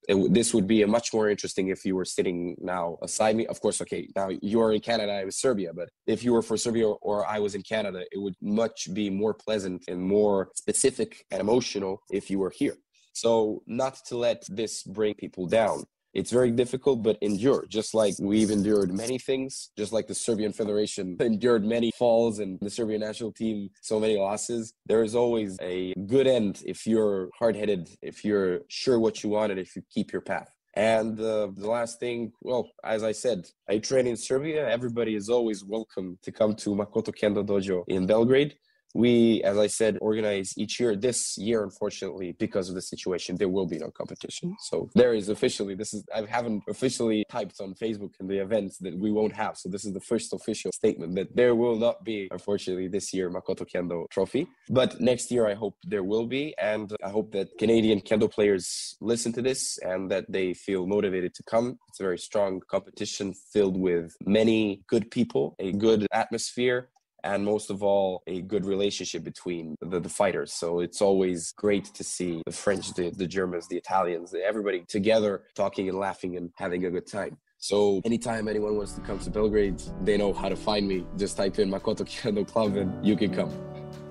this would be a much more interesting if you were sitting now aside me. Of course, okay, now you're in Canada, I was Serbia, but if you were for Serbia or I was in Canada, it would much be more pleasant and more specific and emotional if you were here. So not to let this bring people down. It's very difficult, but endure. Just like we've endured many things, just like the Serbian Federation endured many falls and the Serbian National Team, so many losses. There is always a good end if you're hard-headed, if you're sure what you want, and if you keep your path. And the last thing, well, as I said, I train in Serbia. Everybody is always welcome to come to Makoto Kendo Dojo in Belgrade. We, as I said, organize each year. This year, unfortunately, because of the situation, there will be no competition. So there is officially, I haven't officially typed on Facebook in the events that we won't have. So this is the first official statement that there will not be, unfortunately, this year, Makoto Kendo trophy. But next year, I hope there will be. And I hope that Canadian Kendo players listen to this and that they feel motivated to come. It's a very strong competition filled with many good people, a good atmosphere, and most of all, a good relationship between the fighters. So it's always great to see the French, the Germans, the Italians, everybody together talking and laughing and having a good time. So anytime anyone wants to come to Belgrade, they know how to find me. Just type in Makoto Kendo Club and you can come.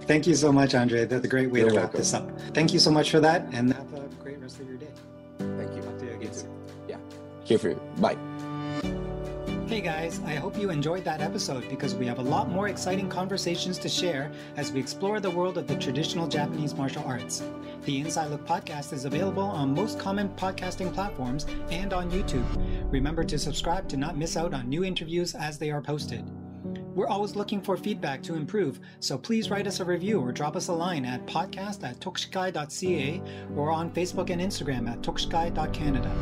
Thank you so much, Andre. That's a great way You're to wrap welcome. this up. Thank you so much for that, and have a great rest of your day. Thank you. Talk to you again soon. Yeah. Here for you. Bye. Hey guys, I hope you enjoyed that episode because we have a lot more exciting conversations to share as we explore the world of the traditional Japanese martial arts. The Inside Look podcast is available on most common podcasting platforms and on YouTube. Remember to subscribe to not miss out on new interviews as they are posted. We're always looking for feedback to improve, so please write us a review or drop us a line at podcast@tokushikai.ca or on Facebook and Instagram at tokushikai.canada.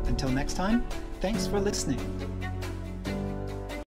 Until next time, thanks for listening.